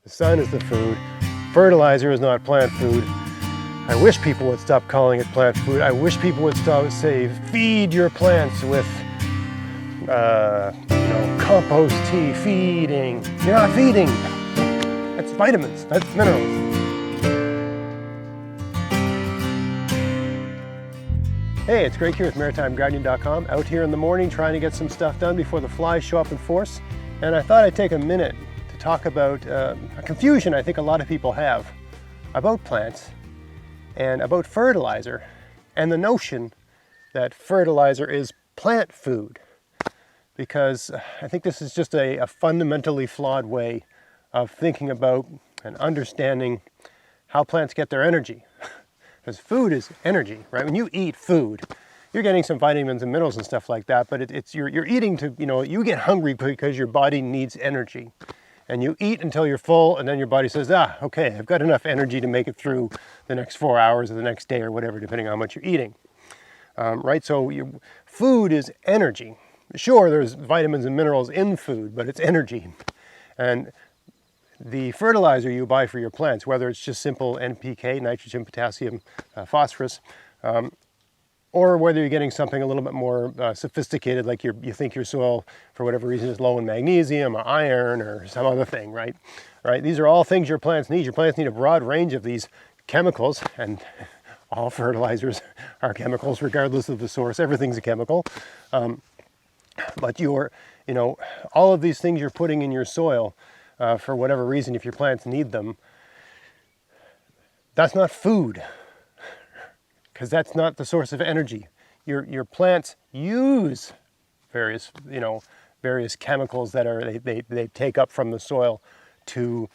The sun is the food. Fertilizer is not plant food. I wish people would stop calling it plant food. I wish people would stop say, feed your plants with, compost tea, feeding. You're not feeding. That's vitamins, that's minerals. Hey, it's Greg here with MaritimeGardening.com, out here in the morning trying to get some stuff done before the flies show up in force. And I thought I'd take a minute to talk about a confusion I think a lot of people have about plants and about fertilizer, and the notion that fertilizer is plant food. Because I think this is just a fundamentally flawed way of thinking about and understanding how plants get their energy. Because food is energy, right? When you eat food, you're getting some vitamins and minerals and stuff like that, but you're eating to, you get hungry because your body needs energy. And you eat until you're full, and then your body says, okay, I've got enough energy to make it through the next 4 hours or the next day or whatever, depending on how much you're eating. Right, so food is energy. Sure, there's vitamins and minerals in food, but it's energy. And the fertilizer you buy for your plants, whether it's just simple NPK, nitrogen, potassium, phosphorus, or whether you're getting something a little bit more sophisticated, like you think your soil, for whatever reason, is low in magnesium or iron or some other thing, right? These are all things your plants need. Your plants need a broad range of these chemicals, and all fertilizers are chemicals, regardless of the source. Everything's a chemical. But all of these things you're putting in your soil, for whatever reason, if your plants need them, that's not food. Because that's not the source of energy. Your plants use various chemicals that they take up from the soil to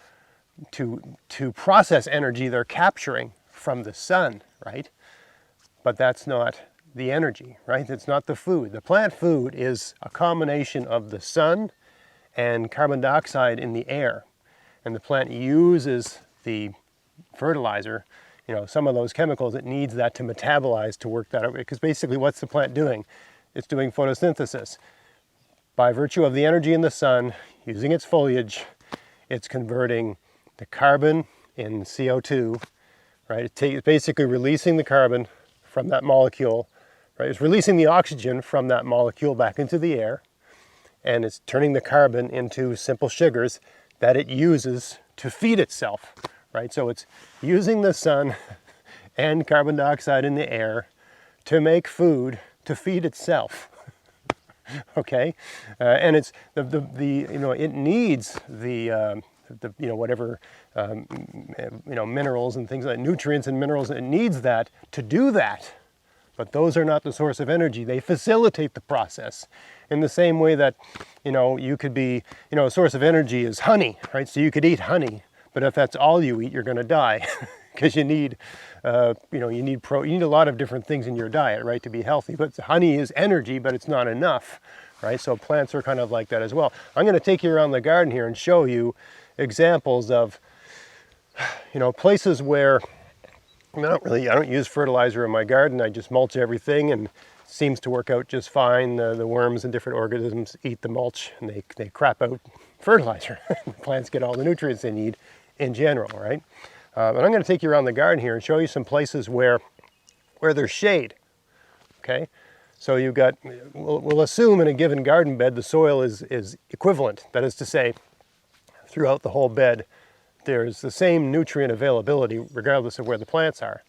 process energy they're capturing from the sun, right? But that's not the energy, right? It's not the food. The plant food is a combination of the sun and carbon dioxide in the air, and the plant uses the fertilizer, some of those chemicals, it needs that to metabolize to work that out. Because basically what's the plant doing? It's doing photosynthesis. By virtue of the energy in the sun, using its foliage, it's converting the carbon in CO2, right? It's basically releasing the carbon from that molecule, right? It's releasing the oxygen from that molecule back into the air, and it's turning the carbon into simple sugars that it uses to feed itself. Right, so it's using the sun and carbon dioxide in the air to make food to feed itself. Okay, and it's it needs the whatever minerals and things like nutrients and minerals. It needs that to do that, but those are not the source of energy. They facilitate the process. In the same way that you could be a source of energy is honey, right? So you could eat honey. But if that's all you eat, you're going to die, because you need a lot of different things in your diet, right, to be healthy. But honey is energy, but it's not enough, right? So plants are kind of like that as well. I'm going to take you around the garden here and show you examples of, places where I don't use fertilizer in my garden. I just mulch everything, and it seems to work out just fine. The worms and different organisms eat the mulch, and they crap out fertilizer. The plants get all the nutrients they need in general, right? But I'm going to take you around the garden here and show you some places where there's shade. Okay, so you've got, we'll assume in a given garden bed the soil is equivalent. That is to say, throughout the whole bed, there's the same nutrient availability regardless of where the plants are.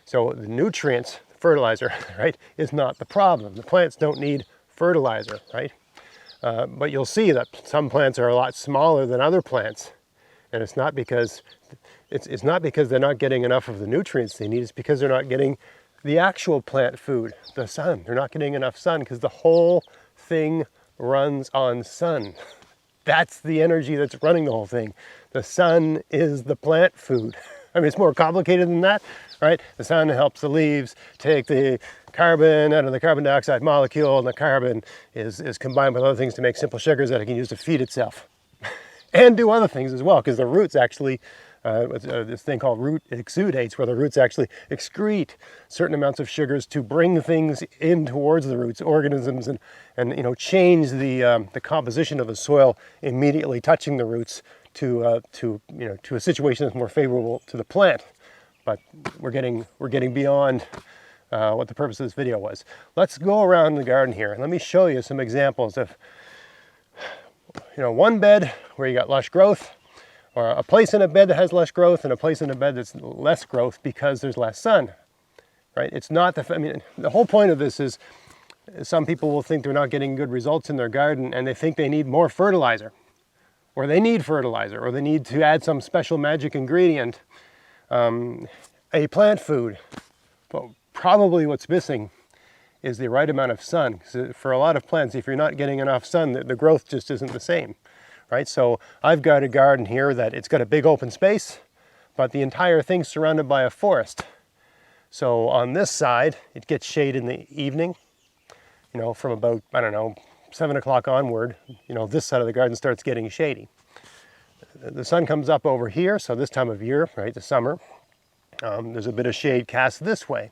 So the nutrients, fertilizer, right, is not the problem. The plants don't need fertilizer, right? But you'll see that some plants are a lot smaller than other plants. And it's not because they're not getting enough of the nutrients they need. It's because they're not getting the actual plant food, the sun. They're not getting enough sun because the whole thing runs on sun. That's the energy that's running the whole thing. The sun is the plant food. I mean, it's more complicated than that, right? The sun helps the leaves take the carbon out of the carbon dioxide molecule, and the carbon is combined with other things to make simple sugars that it can use to feed itself. And do other things as well, because the roots actually, this thing called root exudates, where the roots actually excrete certain amounts of sugars to bring things in towards the roots, organisms, and change the composition of the soil immediately touching the roots to a situation that's more favorable to the plant. But we're getting beyond what the purpose of this video was. Let's go around the garden here and let me show you some examples of one bed where you got lush growth, or a place in a bed that has less growth, and a place in a bed that's less growth because there's less sun. Right? It's not the whole point of this is some people will think they're not getting good results in their garden and they think they need more fertilizer, or they need fertilizer, or they need to add some special magic ingredient, a plant food. But probably what's missing is the right amount of sun. For a lot of plants, if you're not getting enough sun, the growth just isn't the same. Right? So I've got a garden here that it's got a big open space, but the entire thing's surrounded by a forest. So on this side, it gets shade in the evening, from about, 7 o'clock onward, this side of the garden starts getting shady. The sun comes up over here, so this time of year, right, the summer, there's a bit of shade cast this way,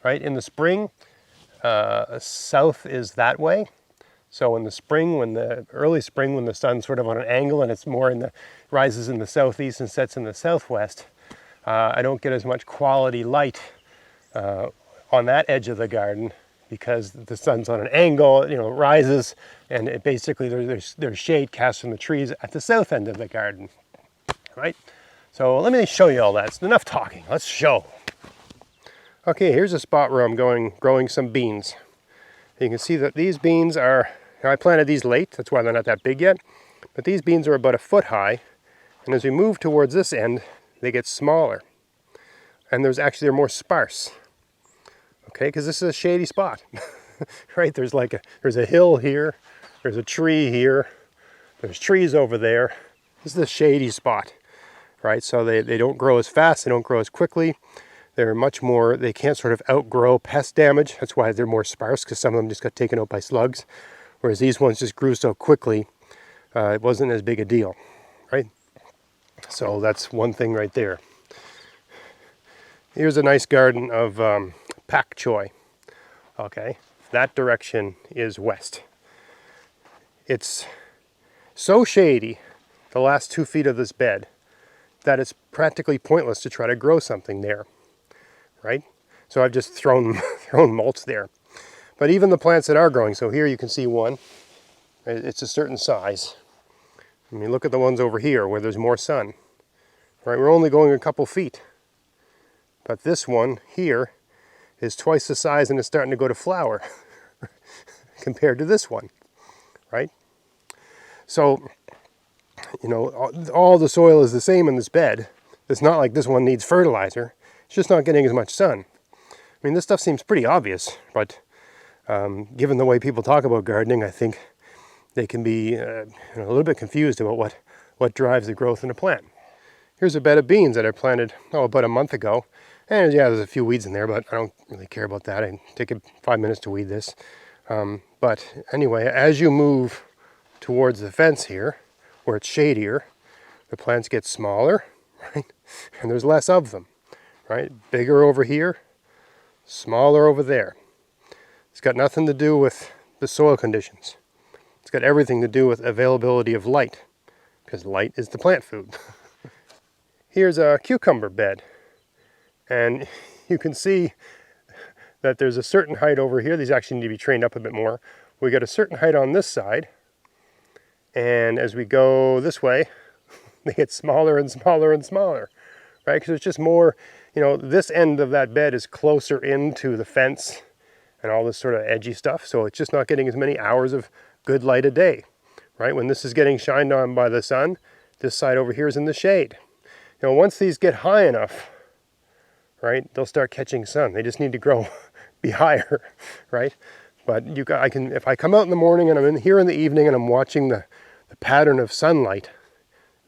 right? In the spring, south is that way. So in the spring, early spring, when the sun's sort of on an angle and it's more rises in the southeast and sets in the southwest, I don't get as much quality light on that edge of the garden because the sun's on an angle, it rises, and it basically there's shade cast from the trees at the south end of the garden, right? So let me show you all that. It's enough talking. Let's show. Okay, here's a spot where I'm growing some beans. You can see that these beans are, I planted these late, that's why they're not that big yet, but these beans are about a foot high, and as we move towards this end, they get smaller, and they're more sparse. Okay, because this is a shady spot, right? There's a hill here, there's a tree here, there's trees over there. This is a shady spot, right? So they don't grow as fast, they don't grow as quickly. They can't sort of outgrow pest damage. That's why they're more sparse, because some of them just got taken out by slugs, whereas these ones just grew so quickly, it wasn't as big a deal, right? So that's one thing right there. Here's a nice garden of pak choi. Okay, that direction is west. It's so shady, the last 2 feet of this bed, that it's practically pointless to try to grow something there, right? So I've just thrown mulch there. But even the plants that are growing, so here you can see one, it's a certain size. I mean, look at the ones over here where there's more sun, right? We're only going a couple feet. But this one here is twice the size and it's starting to go to flower compared to this one, right? So, all the soil is the same in this bed. It's not like this one needs fertilizer. It's just not getting as much sun. I mean, this stuff seems pretty obvious, but given the way people talk about gardening, I think they can be a little bit confused about what drives the growth in a plant. Here's a bed of beans that I planted, about a month ago. And yeah, there's a few weeds in there, but I don't really care about that. I take 5 minutes to weed this. But anyway, as you move towards the fence here, where it's shadier, the plants get smaller, right? And there's less of them, right? Bigger over here, smaller over there. It's got nothing to do with the soil conditions. It's got everything to do with availability of light, because light is the plant food. Here's a cucumber bed. And you can see that there's a certain height over here. These actually need to be trained up a bit more. We got a certain height on this side. And as we go this way, they get smaller and smaller and smaller, right? Because it's just more, this end of that bed is closer into the fence and all this sort of edgy stuff. So it's just not getting as many hours of good light a day, right? When this is getting shined on by the sun, this side over here is in the shade. Once these get high enough, right, they'll start catching sun. They just need to be higher, right? But if I come out in the morning and I'm in here in the evening and I'm watching the pattern of sunlight,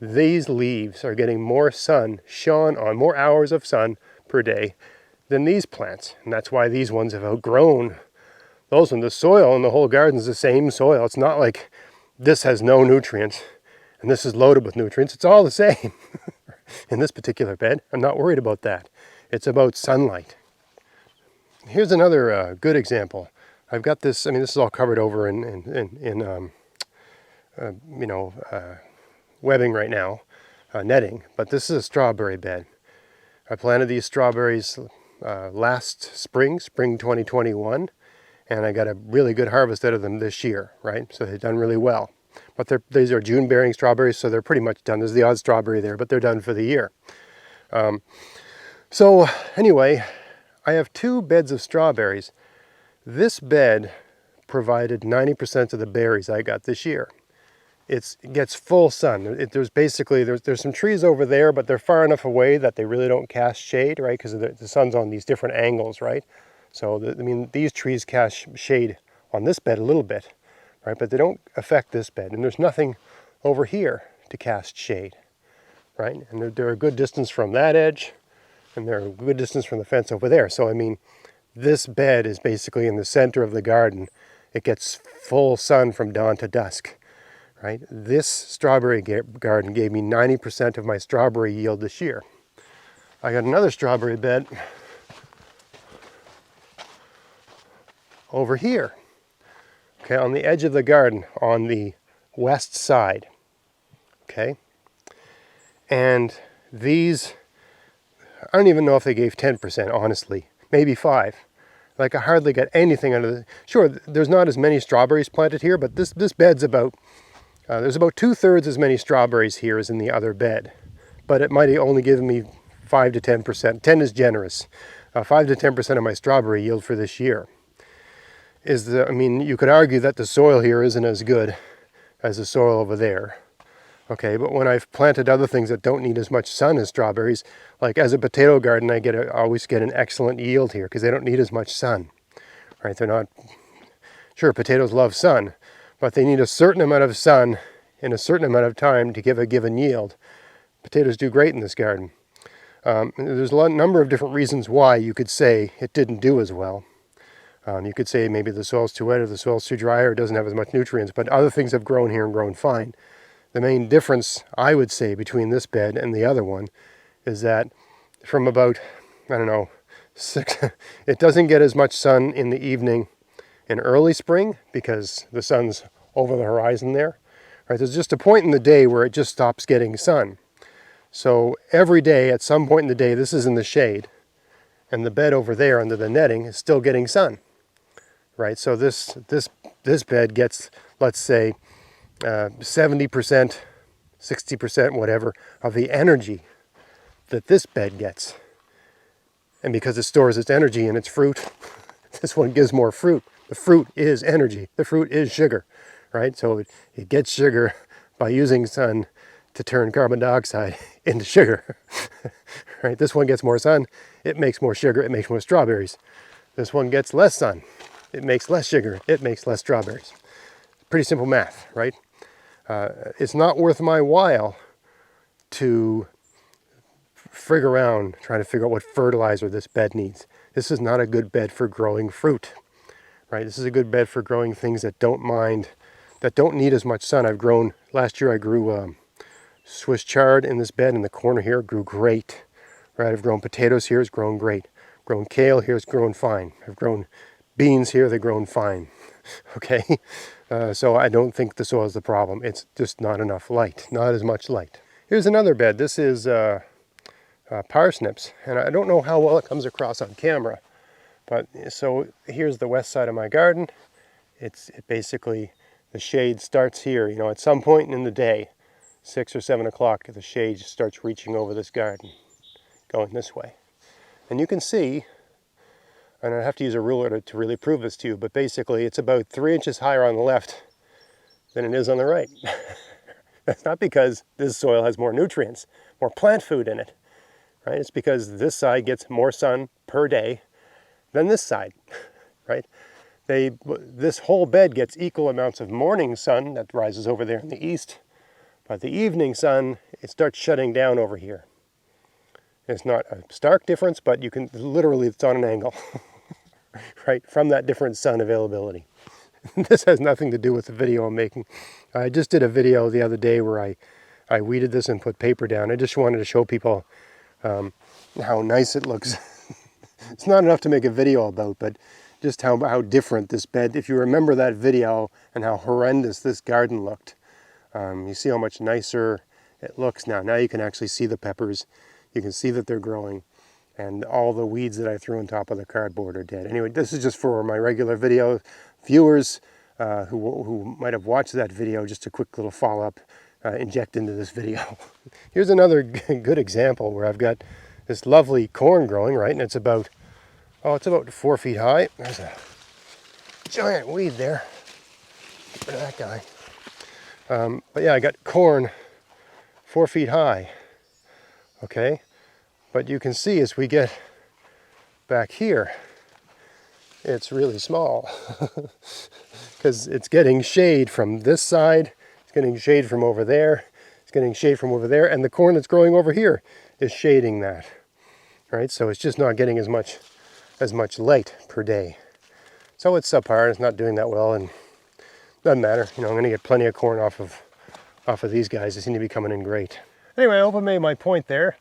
these leaves are getting more sun shone on, more hours of sun per day than these plants. And that's why these ones have outgrown those ones. The soil in the whole garden is the same soil. It's not like this has no nutrients and this is loaded with nutrients. It's all the same. In this particular bed, I'm not worried about that. It's about sunlight. Here's another good example. I've got this. I mean, this is all covered over in webbing right now, netting, but this is a strawberry bed. I planted these strawberries last spring 2021, and I got a really good harvest out of them this year, right? So they've done really well. But these are June bearing strawberries, so they're pretty much done. There's the odd strawberry there, but they're done for the year. So anyway, I have 2 beds of strawberries. This bed provided 90% of the berries I got this year. It gets full sun. There's some trees over there, but they're far enough away that they really don't cast shade, right? Because the sun's on these different angles, right? So these trees cast shade on this bed a little bit, right? But they don't affect this bed. And there's nothing over here to cast shade, right? And they're a good distance from that edge, and they're a good distance from the fence over there. So this bed is basically in the center of the garden. It gets full sun from dawn to dusk. Right? This strawberry garden gave me 90% of my strawberry yield this year. I got another strawberry bed over here, okay, on the edge of the garden on the west side, okay? And these, I don't even know if they gave 10%, honestly, maybe 5%. Like I hardly got anything out of the, sure, there's not as many strawberries planted here, but this bed's about, there's about 2/3 as many strawberries here as in the other bed, but it might have only given me 5 to 10%. 10 is generous. 5 to 10% of my strawberry yield for this year. You could argue that the soil here isn't as good as the soil over there. Okay, but when I've planted other things that don't need as much sun as strawberries, like as a potato garden, I always get an excellent yield here because they don't need as much sun. Right? They're not, sure, potatoes love sun, but they need a certain amount of sun in a certain amount of time to give a given yield. Potatoes do great in this garden. There's a number of different reasons why you could say it didn't do as well. You could say maybe the soil's too wet or the soil's too dry or it doesn't have as much nutrients, but other things have grown here and grown fine. The main difference, I would say, between this bed and the other one is that from about, I don't know, 6, it doesn't get as much sun in the evening in early spring because the sun's over the horizon there. Right? There's just a point in the day where it just stops getting sun. So every day, at some point in the day, this is in the shade, and the bed over there under the netting is still getting sun. Right? So this bed gets, let's say, 70%, 60%, whatever, of the energy that this bed gets. And because it stores its energy in its fruit, this one gives more fruit. The fruit is energy. The fruit is sugar, right? So it gets sugar by using sun to turn carbon dioxide into sugar, right? This one gets more sun. It makes more sugar. It makes more strawberries. This one gets less sun. It makes less sugar. It makes less strawberries. Pretty simple math, right? It's not worth my while to figure around trying to figure out what fertilizer this bed needs. This is not a good bed for growing fruit, right? This is a good bed for growing things that don't need as much sun. Last year I grew Swiss chard in this bed in the corner here, grew great, right? I've grown potatoes here, it's grown great. Grown kale here, it's grown fine. I've grown beans here, they've grown fine, okay? So I don't think the soil is the problem. It's just not enough light, not as much light. Here's another bed. This is parsnips, and I don't know how well it comes across on camera, but so here's the west side of my garden. It basically, the shade starts here. At some point in the day, 6 or 7 o'clock, the shade starts reaching over this garden, going this way. And you can see, and I have to use a ruler to really prove this to you, but basically it's about 3 inches higher on the left than it is on the right. That's not because this soil has more nutrients, more plant food in it, right? It's because this side gets more sun per day than this side, right? This whole bed gets equal amounts of morning sun that rises over there in the east, but the evening sun, it starts shutting down over here. It's not a stark difference, but you can literally, it's on an angle, right, from that different sun availability. This has nothing to do with the video I'm making. I just did a video the other day where I weeded this and put paper down. I just wanted to show people how nice it looks. It's not enough to make a video about, but just how different this bed, if you remember that video and how horrendous this garden looked, you see how much nicer it looks now. Now you can actually see the peppers. You can see that they're growing, and all the weeds that I threw on top of the cardboard are dead. Anyway, this is just for my regular video viewers who might have watched that video. Just a quick little follow-up inject into this video. Here's another good example where I've got this lovely corn growing, right? And it's about 4 feet high. There's a giant weed there. Get rid of that guy. But yeah, I got corn 4 feet high. Okay, but you can see as we get back here, it's really small because it's getting shade from this side, it's getting shade from over there, it's getting shade from over there, and the corn that's growing over here is shading that, right? So it's just not getting as much light per day. So it's subpar, it's not doing that well, and doesn't matter. You know, I'm going to get plenty of corn off of these guys. They seem to be coming in great. Anyway, I hope I made my point there.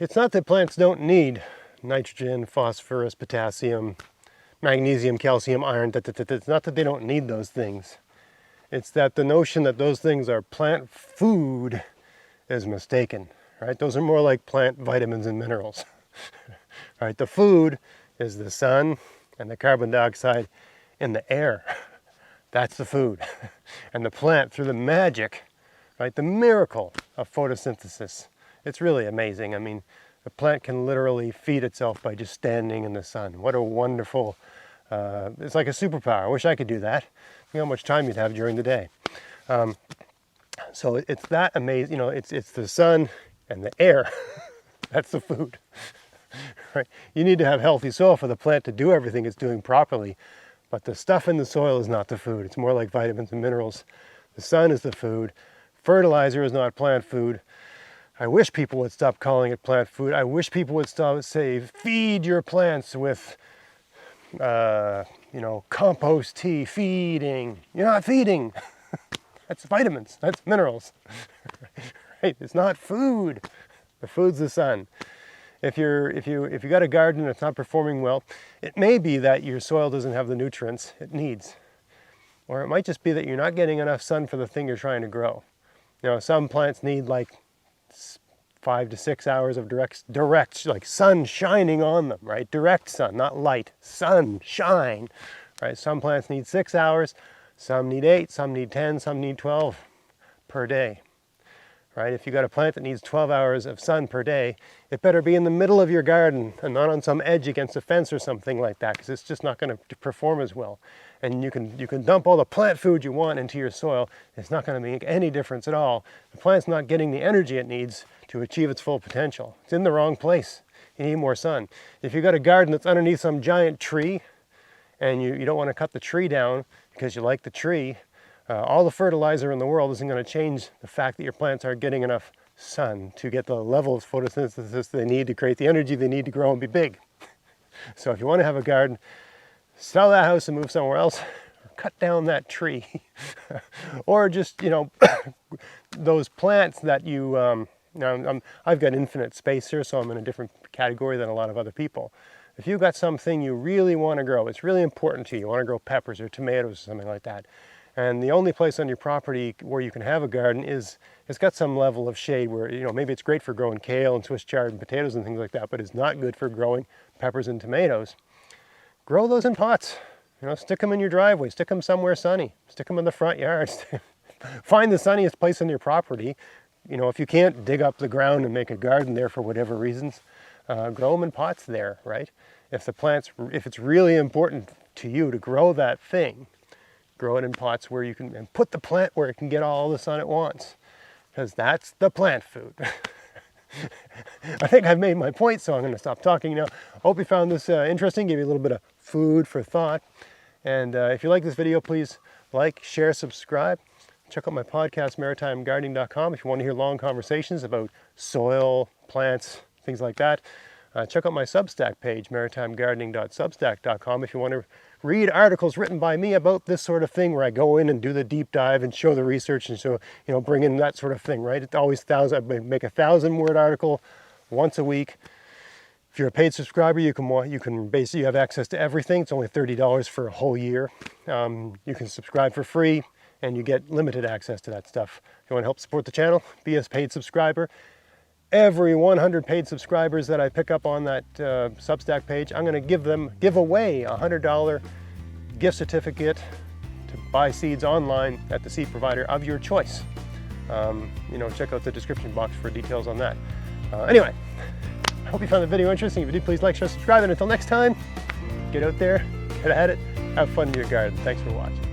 It's not that plants don't need nitrogen, phosphorus, potassium, magnesium, calcium, iron. It's not that they don't need those things. It's that the notion that those things are plant food is mistaken, right? Those are more like plant vitamins and minerals. Right? The food is the sun and the carbon dioxide in the air. That's the food. And the plant, through the magic, right, the miracle of photosynthesis, it's really amazing. I mean, the plant can literally feed itself by just standing in the sun. What a wonderful, it's like a superpower. I wish I could do that. You know how much time you'd have during the day. So it's that amazing, you know, it's the sun and the air. That's the food. Right? You need to have healthy soil for the plant to do everything it's doing properly. But the stuff in the soil is not the food. It's more like vitamins and minerals. The sun is the food. Fertilizer is not plant food. I wish people would stop calling it plant food. I wish people would stop say, feed your plants with, you know, compost tea, feeding. You're not feeding. That's vitamins, that's minerals. Right? It's not food. The food's the sun. If you got a garden that's not performing well, it may be that your soil doesn't have the nutrients it needs. Or it might just be that you're not getting enough sun for the thing you're trying to grow. You know, some plants need like 5 to 6 hours of direct, like sun shining on them, right? Direct sun, not light, sunshine, right? Some plants need 6 hours, some need 8, some need 10, some need 12 per day, right? If you got a plant that needs 12 hours of sun per day, it better be in the middle of your garden and not on some edge against a fence or something like that, because it's just not going to perform as well. And you can dump all the plant food you want into your soil. It's not going to make any difference at all. The plant's not getting the energy it needs to achieve its full potential. It's in the wrong place. You need more sun. If you've got a garden that's underneath some giant tree and you don't want to cut the tree down because you like the tree, all the fertilizer in the world isn't going to change the fact that your plants aren't getting enough sun to get the level of photosynthesis they need to create the energy they need to grow and be big. So if you want to have a garden, sell that house and move somewhere else, or cut down that tree. Or just, you know, those plants that you, now I've got infinite space here, so I'm in a different category than a lot of other people. If you've got something you really want to grow, it's really important to you, you want to grow peppers or tomatoes or something like that, and the only place on your property where you can have a garden is, it's got some level of shade where, you know, maybe it's great for growing kale and Swiss chard and potatoes and things like that, but it's not good for growing peppers and tomatoes. Grow those in pots. You know, stick them in your driveway, stick them somewhere sunny, stick them in the front yard. Find the sunniest place on your property. You know, if you can't dig up the ground and make a garden there for whatever reasons, grow them in pots there, right? If it's really important to you to grow that thing, grow it in pots where you can, and put the plant where it can get all the sun it wants, because that's the plant food. I think I've made my point, so I'm going to stop talking now. Hope you found this interesting, give you a little bit of food for thought. And if you like this video, please like, share, subscribe. Check out my podcast, maritimegardening.com, if you want to hear long conversations about soil, plants, things like that. Check out my Substack page, maritimegardening.substack.com, if you want to read articles written by me about this sort of thing, where I go in and do the deep dive and show the research and show, you know, bring in that sort of thing, right? It's always I make a 1,000-word article once a week. If you're a paid subscriber, you can basically have access to everything. It's only $30 for a whole year. You can subscribe for free and you get limited access to that stuff. If you want to help support the channel, be a paid subscriber. Every 100 paid subscribers that I pick up on that Substack page, I'm going to give away a $100 gift certificate to buy seeds online at the seed provider of your choice. Check out the description box for details on that. Anyway, I hope you found the video interesting. If you did, please like, share, subscribe, and until next time, get out there, get at it, have fun in your garden. Thanks for watching.